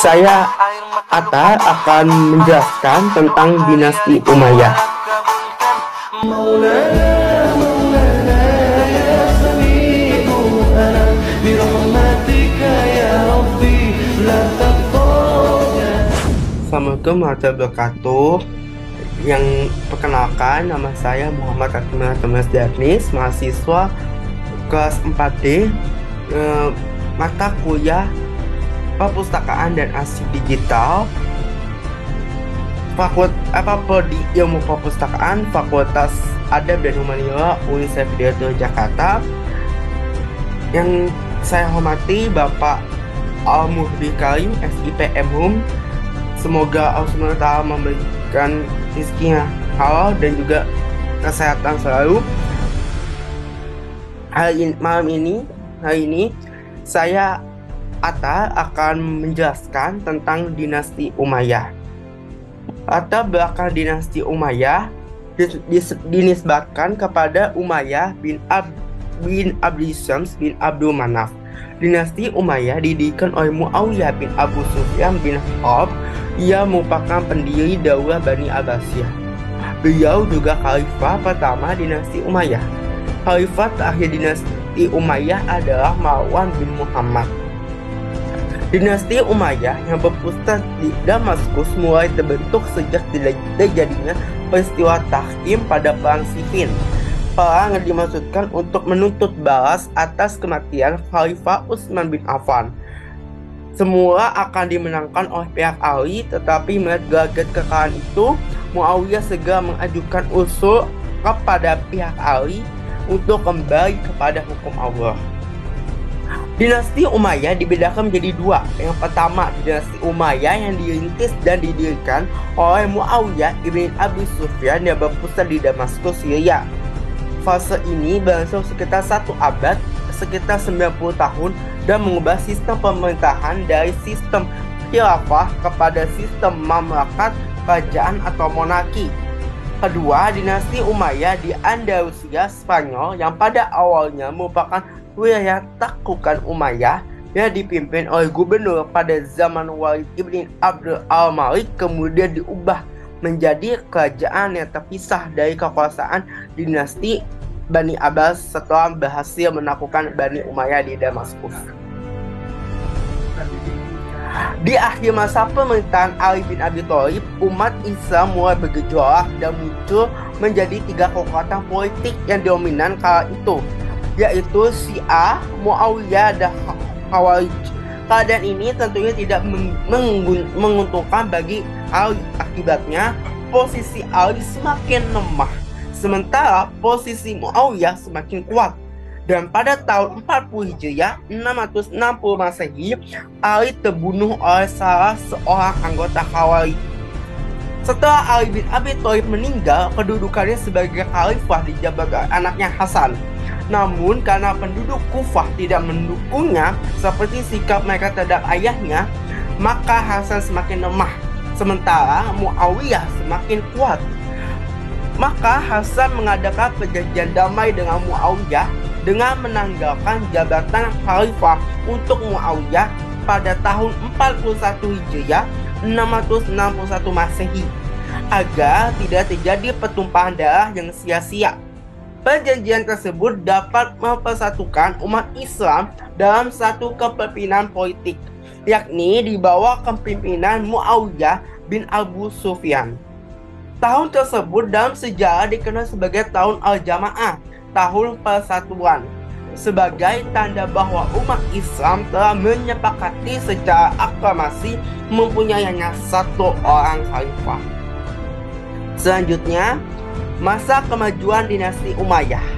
Saya Atta akan menjelaskan tentang dinasti Umayyah. Assalamualaikum warahmatullahi wabarakatuh. Yang perkenalkan, nama saya Muhammad Akmal Thomas Darnis, mahasiswa kelas 4D mata kuliah Perpustakaan dan Arsip Digital, Prodi Ilmu Perpustakaan, Fakultas Adab dan Humaniora Universitas Widyatiro Jakarta. Yang saya hormati Bapak Al-Muhdi Karim, SIPM Hum. Semoga Allah SWT memberikan rezekinya halal dan juga kesehatan selalu. Hari ini saya Atta akan menjelaskan tentang dinasti Umayyah. Latar belakang dinasti Umayyah dinisbatkan kepada Umayyah bin Abdi Syams bin Abdul Manaf. Dinasti Umayyah didirikan oleh Muawiyah bin Abu Sufyan bin Harb. Ia merupakan pendiri Daulah Bani Abbasiyah. Beliau juga khalifah pertama dinasti Umayyah. Khalifah terakhir dinasti Umayyah adalah Marwan bin Muhammad. Dinasti Umayyah yang berpusat di Damaskus mulai terbentuk sejak terjadinya peristiwa Tahkim pada Perang Siffin. Perang yang dimaksudkan untuk menuntut balas atas kematian Khalifah Utsman bin Affan. Semula akan dimenangkan oleh pihak Ali, tetapi melihat gelagat kekalahan itu, Muawiyah segera mengajukan usul kepada pihak Ali untuk kembali kepada hukum Allah. Dinasti Umayyah dibedakan menjadi dua. Yang pertama, dinasti Umayyah yang dirintis dan didirikan oleh Muawiyah ibn Abi Sufyan yang berpusat di Damaskus, Syria. Fase ini berlangsung sekitar 1 abad, sekitar 90 tahun, dan mengubah sistem pemerintahan dari sistem khilafah kepada sistem mamlakat, kerajaan atau monarki. Kedua, dinasti Umayyah di Andalusia, Spanyol, yang pada awalnya merupakan wilayah taklukan Umayyah yang dipimpin oleh gubernur pada zaman Walid ibn Abdul al-Malik, kemudian diubah menjadi kerajaan yang terpisah dari kekuasaan dinasti Bani Abbas setelah berhasil menaklukkan Bani Umayyah di Damaskus. Di akhir masa pemerintahan Ali bin Abi Thalib, umat Islam mulai bergejolak dan muncul menjadi 3 kekuatan politik yang dominan kala itu, yaitu Syiah, Muawiyah, dan Khawarij. Keadaan ini tentunya tidak menguntungkan bagi Ali. Akibatnya, posisi Ali semakin lemah, sementara posisi Muawiyah semakin kuat. Dan pada tahun 40 Hijriah, 660 Masehi, Ali terbunuh oleh salah seorang anggota Khawarij. Setelah Ali bin Abi Thalib meninggal, kedudukannya sebagai khalifah dijabat oleh anaknya Hasan. Namun karena penduduk Kufah tidak mendukungnya seperti sikap mereka terhadap ayahnya, maka Hasan semakin lemah, sementara Muawiyah semakin kuat. Maka Hasan mengadakan perjanjian damai dengan Muawiyah dengan menanggalkan jabatan khalifah untuk Muawiyah pada tahun 41 Hijriah 661 Masehi agar tidak terjadi pertumpahan darah yang sia-sia. Perjanjian tersebut dapat mempersatukan umat Islam dalam satu kepemimpinan politik, yakni di bawah kepemimpinan Muawiyah bin Abu Sufyan. Tahun tersebut dalam sejarah dikenal sebagai tahun Al-Jamaah, tahun persatuan, sebagai tanda bahwa umat Islam telah menyepakati secara aklamasi mempunyai hanya satu orang khalifah. Selanjutnya, masa kemajuan dinasti Umayyah.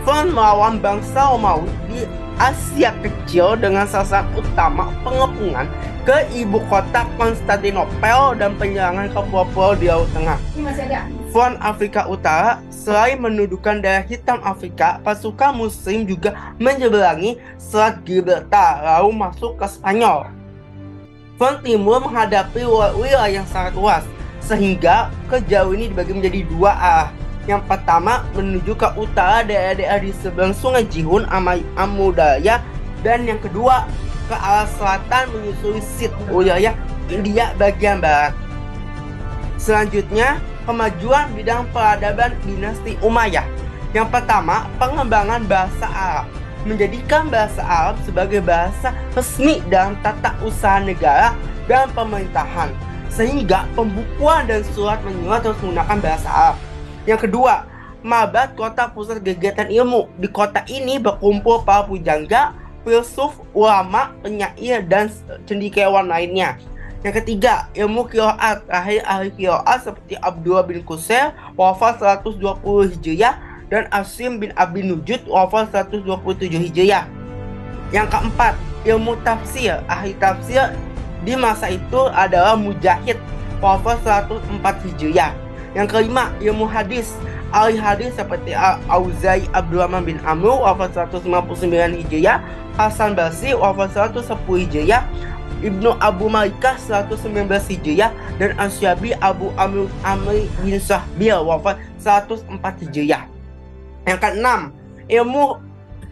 Front melawan bangsa Romawi di Asia Kecil dengan sasaran utama pengepungan ke ibu kota Konstantinopel dan penyerangan ke pulau-pulau di Laut Tengah. Front Afrika Utara, selain mendudukan daerah hitam Afrika, pasukan Muslim juga menyeberangi Selat Gibraltar lalu masuk ke Spanyol. Front Timur menghadapi wilayah yang sangat luas, sehingga kejauhan ini dibagi menjadi 2 arah. Yang pertama menuju ke utara daerah-daerah di seberang Sungai Jihun, Amudaya, Dan yang kedua, ke arah selatan menyusuri Sindh, wilayah India bagian barat. Selanjutnya, kemajuan bidang peradaban dinasti Umayyah. Yang pertama, pengembangan bahasa Arab. Menjadikan bahasa Arab sebagai bahasa resmi dalam tata usaha negara dan pemerintahan, sehingga pembukuan dan surat menyurat harus menggunakan bahasa Arab. Yang kedua, Ma'bad kota pusat kegiatan ilmu. Di kota ini berkumpul para pujangga, filsuf, ulama, penyair, dan cendekiawan lainnya. Yang ketiga, ilmu qiraat. Terakhir, ahli qiraat seperti Abdullah bin Qusay wafat 120 Hijriah dan Asim bin Abi Nujud wafat 127 Hijriah. Yang keempat, ilmu tafsir. Ahli tafsir di masa itu adalah Mujahid wafat 104 Hijriah. Yang kelima, ilmu hadis. Ahli hadis seperti Al-Auza'i Abdurrahman bin Amr wafat 159 Hijriah, Hasan Basri wafat 110 Hijriah, Ibnu Abu Malikah 119 Hijriah, dan Asyabi Abu Amr bin Sahbil wafat 104 Hijriah. Yang keenam, ilmu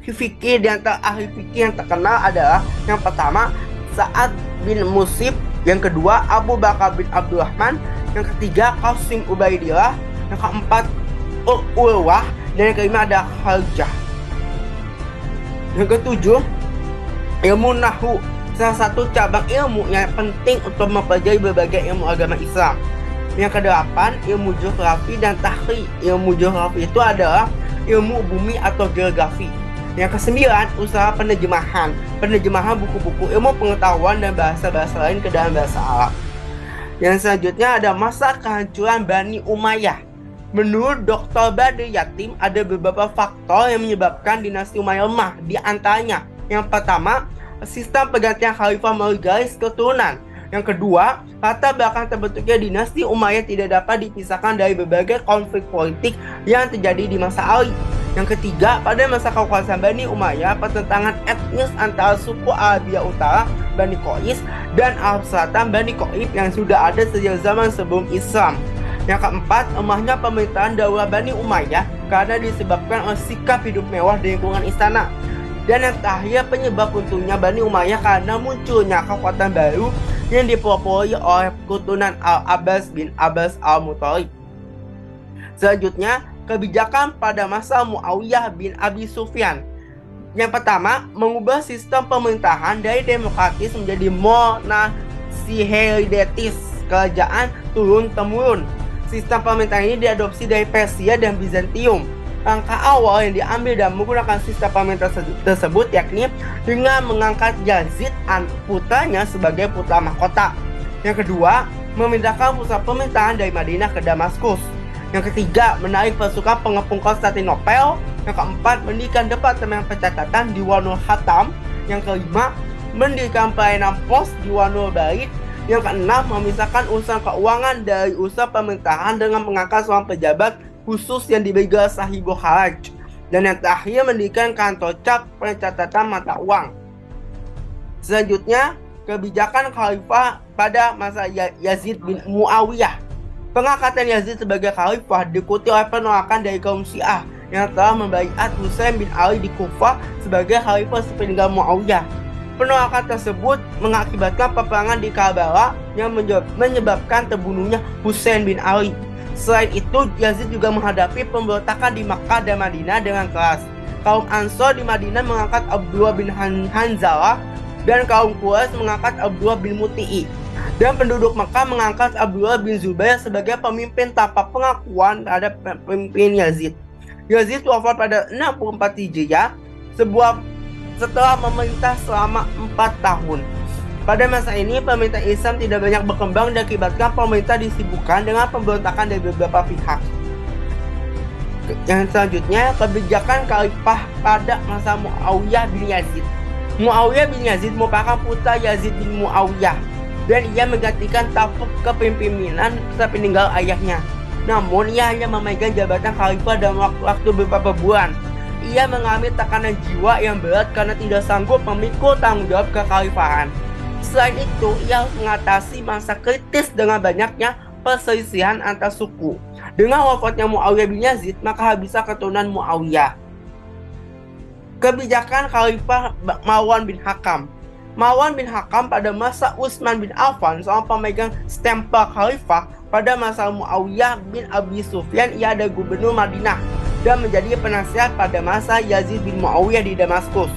fikih. Di antara ahli fikih yang terkenal adalah yang pertama Sa'ad bin Musib, yang kedua Abu Bakar bin Abdurrahman, yang ketiga Qasim Ubaidillah, yang keempat Urwah, dan yang kelima ada Kharijah. Yang ketujuh, ilmu Nahwu, salah satu cabang ilmu yang penting untuk mempelajari berbagai ilmu agama Islam. Yang kedelapan, ilmu geografi dan tahrikh. Ilmu geografi itu adalah ilmu bumi atau geografi. Yang kesembilan, usaha penerjemahan. Penerjemahan buku-buku ilmu pengetahuan dan bahasa-bahasa lain ke dalam bahasa Arab. Yang selanjutnya ada masa kehancuran Bani Umayyah. Menurut Dr. Badri Yatim, ada beberapa faktor yang menyebabkan dinasti Umayyah lemah. Di antaranya, yang pertama, sistem pergantian khalifah melalui garis keturunan. Yang kedua, latar belakang terbentuknya dinasti Umayyah tidak dapat dipisahkan dari berbagai konflik politik yang terjadi di masa Ali. Yang ketiga, pada masa kekuasaan Bani Umayyah, pertentangan etnis antara suku Arabia Utara, Bani Qais, dan Arab Selatan, Bani Qoib, yang sudah ada sejak zaman sebelum Islam. Yang keempat, lemahnya pemerintahan Daulah Bani Umayyah karena disebabkan oleh sikap hidup mewah di lingkungan istana. Dan yang terakhir, penyebab runtuhnya Bani Umayyah karena munculnya kekuatan baru yang dipelopori oleh keturunan Al-Abbas bin Abbas Al-Muttalib. Selanjutnya, kebijakan pada masa Muawiyah bin Abi Sufyan. Yang pertama, mengubah sistem pemerintahan dari demokratis menjadi monarki, kerajaan turun-temurun. Sistem pemerintahan ini diadopsi dari Persia dan Bizantium. Langkah awal yang diambil dalam menggunakan sistem pemerintahan tersebut yakni dengan mengangkat Yazid putranya sebagai putra mahkota. Yang kedua, memindahkan pusat pemerintahan dari Madinah ke Damaskus. Yang ketiga, menarik pasukan pengepung Konstantinopel. Yang keempat, mendirikan departemen pencatatan di Wanul Khatam. Yang kelima, mendirikan pelayanan pos di Wanul Bait. Yang keenam, memisahkan urusan keuangan dari urusan pemerintahan dengan mengangkat seorang pejabat khusus yang diberi gelar Sahibul Haraj. Dan yang terakhir, mendirikan kantor cap pencatatan mata uang. Selanjutnya, kebijakan khalifah pada masa Yazid bin Muawiyah. Pengangkatan Yazid sebagai khalifah diikuti oleh penolakan dari kaum Syiah yang telah membaiat Husain bin Ali di Kufah sebagai khalifah sepeninggal Muawiyah. Penolakan tersebut mengakibatkan peperangan di Karbala yang menyebabkan terbunuhnya Husain bin Ali. Selain itu, Yazid juga menghadapi pemberontakan di Makkah dan Madinah dengan keras. Kaum Ansor di Madinah mengangkat Abdullah bin Hanzalah dan kaum Quraisy mengangkat Abdullah bin Muti'i. Dan penduduk Makkah mengangkat Abdullah bin Zubair sebagai pemimpin tanpa pengakuan terhadap pemimpin Yazid. Yazid wafat pada 64 Hijriah setelah memerintah selama 4 tahun. Pada masa ini, pemerintah Islam tidak banyak berkembang dan akibatkan pemerintah disibukkan dengan pemberontakan dari beberapa pihak. Yang selanjutnya, kebijakan khalifah pada masa Muawiyah bin Yazid. Muawiyah bin Yazid merupakan putra Yazid bin Muawiyah dan ia menggantikan taufuk kepemimpinan sepeninggal ayahnya. Namun, ia hanya memegang jabatan khalifah dalam waktu beberapa bulan. Ia mengalami tekanan jiwa yang berat karena tidak sanggup memikul tanggung jawab kekhalifahan. Selain itu, ia harus mengatasi masa kritis dengan banyaknya perselisihan antar suku. Dengan wafatnya Muawiyah bin Yazid, maka habislah keturunan Muawiyah. Kebijakan Khalifah Marwan bin Hakam. Marwan bin Hakam pada masa Utsman bin Affan seorang pemegang stempel khalifah. Pada masa Muawiyah bin Abi Sufyan ia ada gubernur Madinah dan menjadi penasihat pada masa Yazid bin Muawiyah di Damaskus.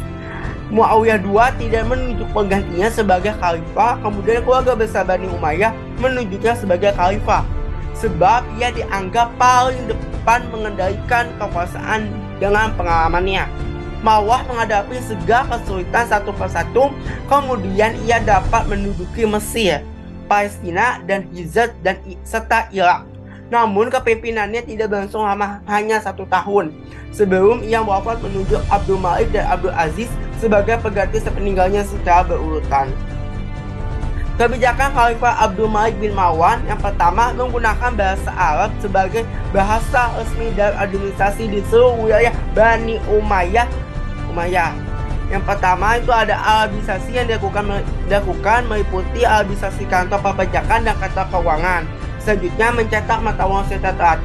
Muawiyah II tidak menunjuk penggantinya sebagai khalifah, kemudian keluarga besar Bani Umayyah menunjuknya sebagai khalifah sebab ia dianggap paling depan mengendalikan kekuasaan dengan pengalamannya. Marwah menghadapi segala kesulitan satu persatu, kemudian ia dapat menduduki Mesir, Palestina, dan Hijaz serta Irak. Namun kepemimpinannya tidak berlangsung lama, hanya 1 tahun. Sebelum ia wafat menunjuk Abdul Malik dan Abdul Aziz sebagai pengganti sepeninggalnya secara berurutan. Kebijakan Khalifah Abdul Malik bin Marwan yang pertama menggunakan bahasa Arab sebagai bahasa resmi dan administrasi di seluruh wilayah Bani Umayyah. Yang pertama itu ada Arabisasi yang dilakukan meliputi Arabisasi kantor perpajakan dan kantor keuangan. Selanjutnya mencetak mata uang secara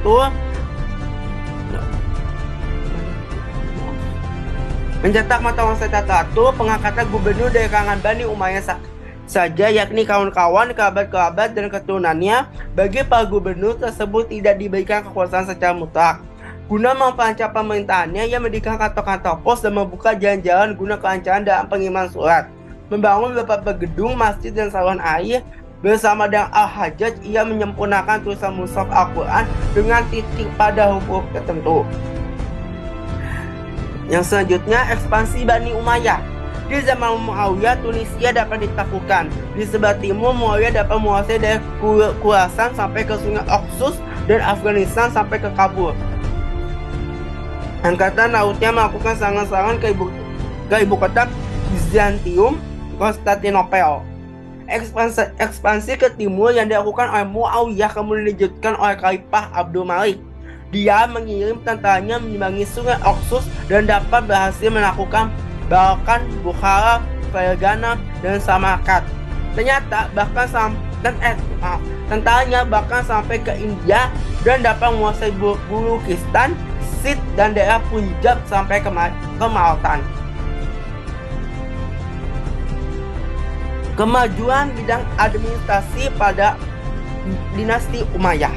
teratur. Pengangkatan gubernur dari kalangan Bani Umayyah saja, yakni kawan-kawan, kerabat-kerabat, dan keturunannya. Bagi para gubernur tersebut tidak diberikan kekuasaan secara mutlak. Guna memperlancar pemerintahannya, ia mendirikan kantor-kantor pos dan membuka jalan-jalan guna kelancaran dalam pengiriman surat. Membangun beberapa gedung, masjid, dan saluran air. Bersama dengan Al-Hajjaj, ia menyempurnakan tulisan mushaf Al-Quran dengan titik pada huruf tertentu. Yang selanjutnya, ekspansi Bani Umayyah. Di zaman Muawiyah, Tunisia dapat ditaklukkan. Di sebelah timur, Muawiyah dapat menguasai dari Khurasan sampai ke Sungai Oxus dan Afghanistan sampai ke Kabul. Angkatan lautnya melakukan serangan-serangan ke ibu kota Byzantium, Konstantinopel. Ekspansi ke timur yang dilakukan oleh Muawiyah kemudian dilanjutkan oleh Khalifah Abdul Malik. Dia mengirim tentaranya menyimbangi Sungai Oxus dan dapat berhasil menaklukkan Balkan, Bukhara, Fergana, dan Samarkand. Ternyata tentaranya bahkan sampai ke India dan dapat menguasai Bulukistan, Sid, dan daerah Punjab sampai ke Maltan. Kemajuan bidang administrasi pada dinasti Umayyah.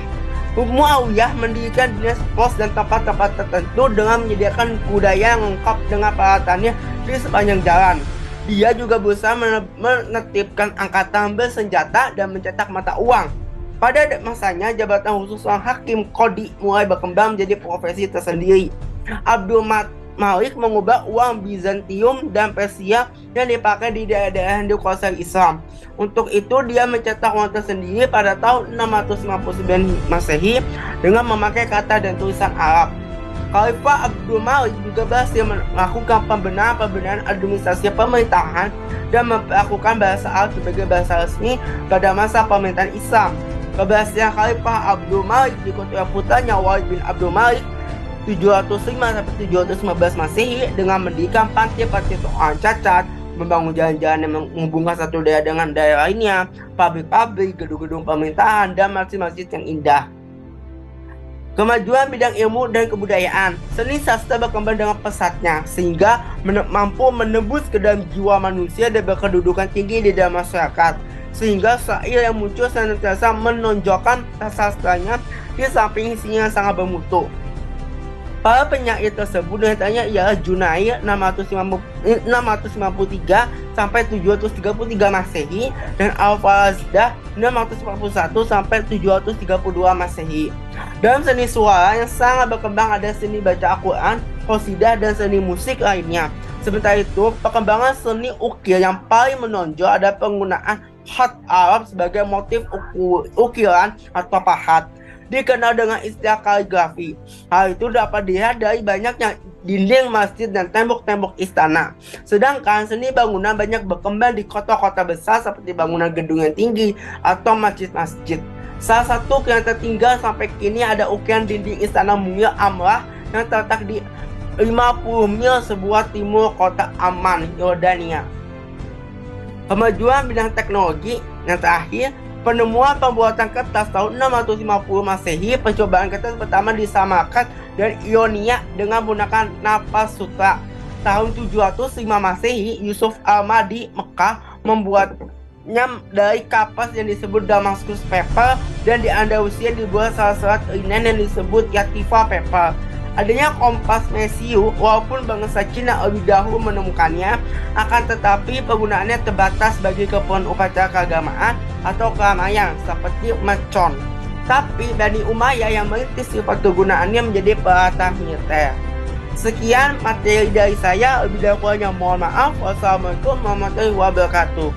Muawiyah mendirikan dinas pos dan tempat-tempat tertentu dengan menyediakan budaya yang lengkap dengan peralatannya di sepanjang jalan. Dia juga berusaha menetipkan angkatan bersenjata dan mencetak mata uang. Pada masanya, jabatan khusus seorang hakim kodi mulai berkembang menjadi profesi tersendiri. Abdul Malik mengubah uang Bizantium dan Persia yang dipakai di daerah-daerah yang dikuasai Islam. Untuk itu, dia mencetak uang tersendiri pada tahun 659 Masehi dengan memakai kata dan tulisan Arab. Khalifah Abdul Malik juga berhasil melakukan pembenahan administrasi pemerintahan dan memperlakukan bahasa Arab sebagai bahasa resmi pada masa pemerintahan Islam. Keberhasilan Khalifah Abdul Malik diikuti oleh putranya Walid bin Abdul Malik 705-715 Masehi dengan mendirikan panti-panti untuk orang cacat, membangun jalan-jalan yang menghubungkan satu daerah dengan daerah lainnya, pabrik-pabrik, gedung-gedung pemerintahan, dan masjid-masjid yang indah. Kemajuan bidang ilmu dan kebudayaan. Seni sastra berkembang dengan pesatnya sehingga mampu menembus ke dalam jiwa manusia dan berkedudukan tinggi di dalam masyarakat. Sehingga syair yang muncul senantiasa menonjolkan sastranya di samping isinya yang sangat bermutu. Para penyair tersebut diantaranya ialah Junaid 653 sampai 733 Masehi dan Al-Farazdah 641 sampai 732 Masehi. Dalam seni suara yang sangat berkembang ada seni baca Al-Quran, qasidah, dan seni musik lainnya. Sementara itu, perkembangan seni ukir yang paling menonjol ada penggunaan khat Arab sebagai motif ukiran atau pahat, dikenal dengan istilah kaligrafi. Hal itu dapat dilihat dari banyaknya dinding masjid dan tembok-tembok istana. Sedangkan seni bangunan banyak berkembang di kota-kota besar seperti bangunan gedung yang tinggi atau masjid-masjid. Salah satu yang tertinggal sampai kini ada ukiran dinding istana Mughal Amrah yang terletak di 50 mil sebelah timur kota Amman, Yordania. Kemajuan bidang teknologi yang terakhir, penemuan pembuatan kertas tahun 650 Masehi. Percobaan kertas pertama di Samarkand dan Ionia dengan menggunakan napas sutra. tahun 705 Masehi, Yusuf al-Mahdi Mekah membuatnya dari kapas yang disebut Damascus paper, dan di Andalusia dibuat salah satu inen yang disebut Yativa paper. Adanya kompas mesiu, walaupun bangsa Cina lebih dahulu menemukannya, akan tetapi penggunaannya terbatas bagi keperluan upacara keagamaan atau keramaian seperti mercon. Tapi Bani Umayyah yang merintis sifat kegunaannya menjadi peralatan militer. Sekian materi dari saya, lebih kurangnya mohon maaf. Wassalamualaikum warahmatullahi wabarakatuh.